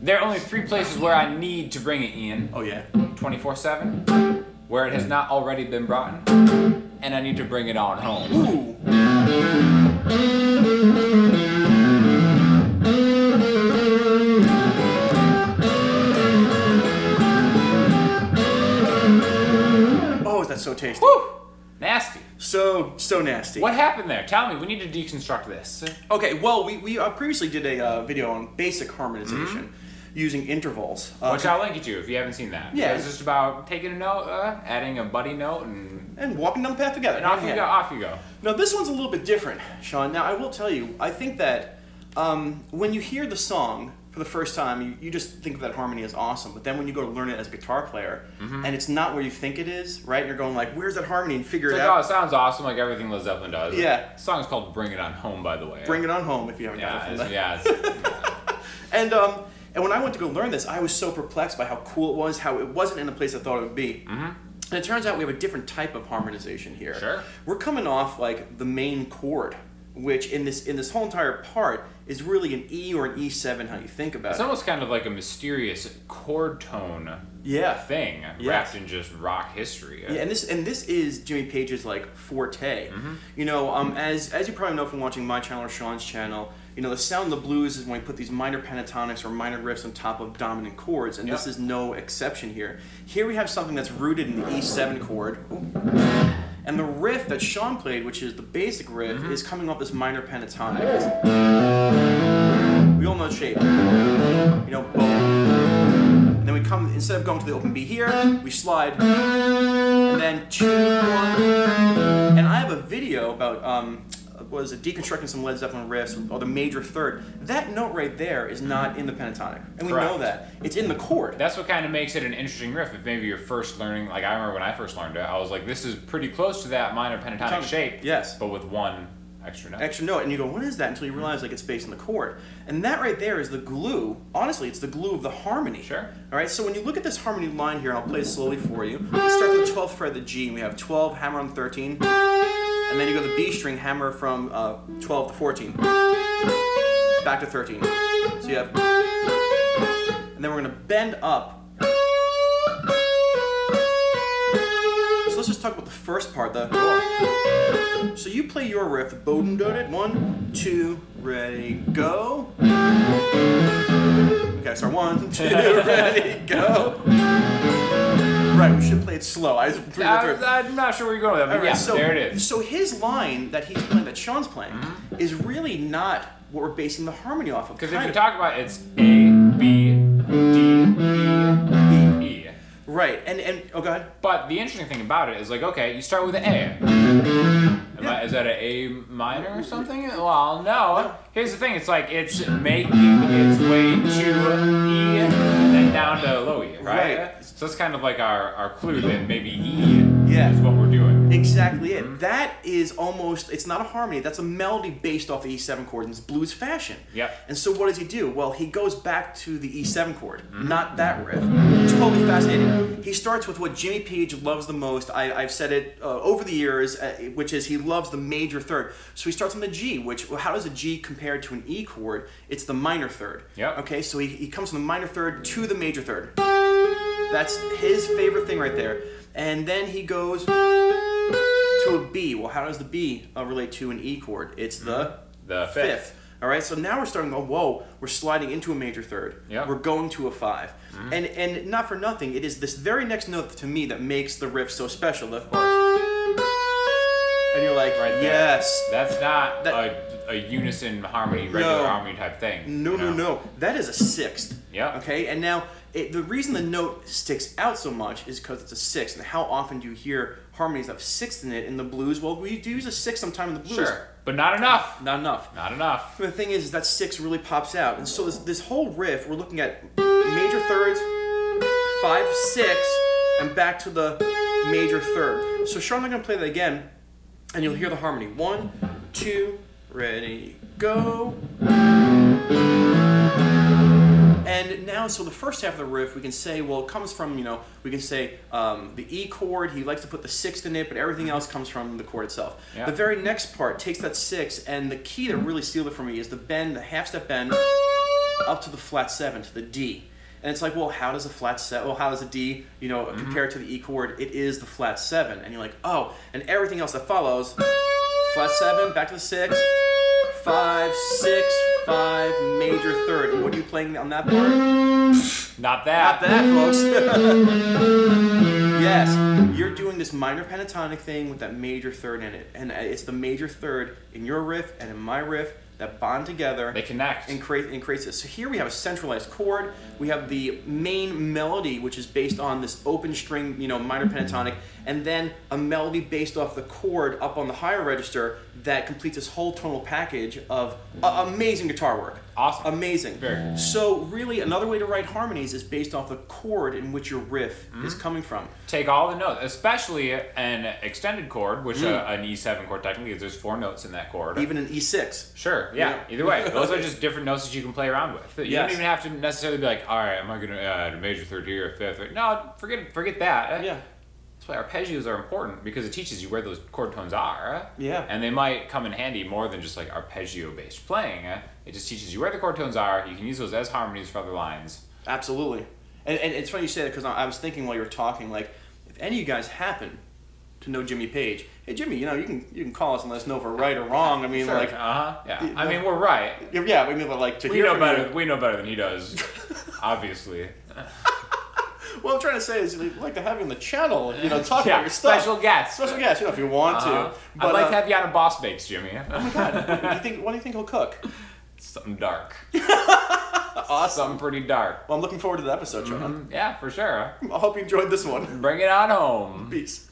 There are only 3 places where I need to bring it in. Oh yeah. 24/7, where it has not already been brought in, and I need to bring it on home. Ooh. Oh, is that so tasty? Woo! Nasty. So nasty. What happened there? Tell me. We need to deconstruct this. Okay, well, we previously did a video on basic harmonization using intervals. Which I'll link you to if you haven't seen that. Yeah. It's just about taking a note, adding a buddy note, and walking down the path together. And off you go, off you go. Now, this one's a little bit different, Sean. Now, I will tell you, I think that when you hear the song for the first time, you just think of that harmony as awesome. But then when you go to learn it as a guitar player, and it's not where you think it is, right? And you're going like, where's that harmony? And figure it out. Oh, it sounds awesome, like everything Led Zeppelin does. Yeah. The song's called Bring It On Home, by the way. Bring It On Home, if you haven't got it from that. Yeah. And when I went to go learn this, I was so perplexed by how cool it was, how it wasn't in the place I thought it would be. And it turns out we have a different type of harmonization here. Sure. We're coming off like the main chord, which in this whole entire part is really an E or an E7, how you think about It's it. almost kind of like a mysterious chord tone thing wrapped in just rock history. Yeah, and this is Jimmy Page's like forte. You know, as you probably know from watching my channel or Sean's channel, you know, the sound of the blues is when we put these minor pentatonics or minor riffs on top of dominant chords, and this is no exception here. Here we have something that's rooted in the E7 chord. And the riff that Sean played, which is the basic riff, is coming off this minor pentatonic. We all know the shape. You know, boom. And then we come, instead of going to the open B here, we slide. And then 2, 1. And I have a video about, was it deconstructing some Led Zeppelin riffs, or the major third. That note right there is not in the pentatonic. And we know that. It's in the chord. That's what kind of makes it an interesting riff. If maybe you're first learning, like I remember when I first learned it, I was like, this is pretty close to that minor pentatonic shape. Yes. But with one extra note. Extra note. And you go, what is that? Until you realize like it's based on the chord. And that right there is the glue. Honestly, it's the glue of the harmony. Sure. All right, so when you look at this harmony line here, I'll play it slowly for you. We start with the 12th fret of the G, and we have 12, hammer on 13. And then you go to the B string, hammer from 12 to 14. Back to 13. So you have... And then we're going to bend up. So let's just talk about the first part. So you play your riff, the Bowden did it. 1, 2, ready, go. Okay, start 1, 2, ready, go. Right, we should play it slow. I'm not sure where you're going with that, but right, yeah, so, there it is. So his line that he's playing, that Sean's playing, is really not what we're basing the harmony off of. Because if you talk about it, it's A, B, D, E, E. Right, and oh, go ahead. But the interesting thing about it is like, okay, you start with an A. Is that an A minor or something? Well, no. Here's the thing, it's like it's making its way to E and then down to low E, right? So that's kind of like our clue that maybe E is what we're doing. Exactly it. That is almost, it's not a harmony, that's a melody based off the E7 chord in blues fashion. Yep. And so what does he do? Well, he goes back to the E7 chord, not that riff. Totally fascinating. He starts with what Jimmy Page loves the most. I've said it over the years, which is he loves the major third. So he starts on the G, which, how does a G compare to an E chord? It's the minor third. Yep. Okay, so he comes from the minor third to the major third. That's his favorite thing right there. And then he goes to a B. Well, how does the B relate to an E chord? It's the fifth. All right, so now we're starting to go, whoa, we're sliding into a major third. Yep. We're going to a 5. And not for nothing, it is this very next note to me that makes the riff so special. Of course. And you're like, right there. Yes. That's not a unison harmony, regular harmony type thing. No. That is a 6th. Yeah. Okay, and now the reason the note sticks out so much is because it's a 6th. And how often do you hear harmonies that have 6th in it in the blues? Well, we do use a 6th sometime in the blues. Sure, but not enough. Not enough. Not enough. The thing is that 6 really pops out. And so this whole riff, we're looking at major thirds, 5, 6, and back to the major third. So Sean, I'm going to play that again, and you'll hear the harmony. 1, 2, ready, go. And now, so the first half of the riff, we can say, well, it comes from, we can say the E chord, he likes to put the 6th in it, but everything else comes from the chord itself. Yeah. The very next part takes that 6, and the key that really sealed it for me is the bend, the half-step bend, up to the flat 7, to the D. And it's like, well, how does a flat 7, well, how does a D, you know, compare to the E chord? It is the flat 7. And you're like, oh, and everything else that follows, flat 7, back to the 6, 5, 6, 5, major 3rd. And what are you playing on that part? Not that. Not that, folks. Yes, you're doing this minor pentatonic thing with that major 3rd in it. And it's the major 3rd in your riff and in my riff that bond together. They connect. And creates this. So here we have a centralized chord. We have the main melody, which is based on this open string, you know, minor pentatonic, and then a melody based off the chord up on the higher register that completes this whole tonal package of amazing guitar work. Awesome. Amazing. Very. So really, another way to write harmonies is based off the chord in which your riff is coming from. Take all the notes, especially an extended chord, which an E7 chord technically is. There's 4 notes in that chord. Even an E6. Sure, yeah. Either way, those are just different notes that you can play around with. You don't even have to necessarily be like, all right, am I going to add a major 3rd here, a 5th? No, forget that. Yeah. That's why arpeggios are important, because it teaches you where those chord tones are. Yeah. And they might come in handy more than just like arpeggio-based playing. It just teaches you where the chord tones are. You can use those as harmonies for other lines. Absolutely. And it's funny you say that, because I was thinking while you were talking, like, if any of you guys happen to know Jimmy Page, hey Jimmy, you know, you can call us and let us know if we're right or wrong. I mean, sure. like, yeah. I mean, we're right. Yeah, we mean, like, to we hear know from better. you. We know better than he does, obviously. What I'm trying to say is, we'd like to have you on the channel, you know, talk about your stuff. Special guest. Special guest, you know, if you want to. But, I'd like to have you on a Boss Bakes, Jimmy. Oh my God, what do you think he'll cook? Something dark. Awesome. Something pretty dark. Well, I'm looking forward to the episode, Sean. Yeah, for sure. I hope you enjoyed this one. Bring it on home. Peace.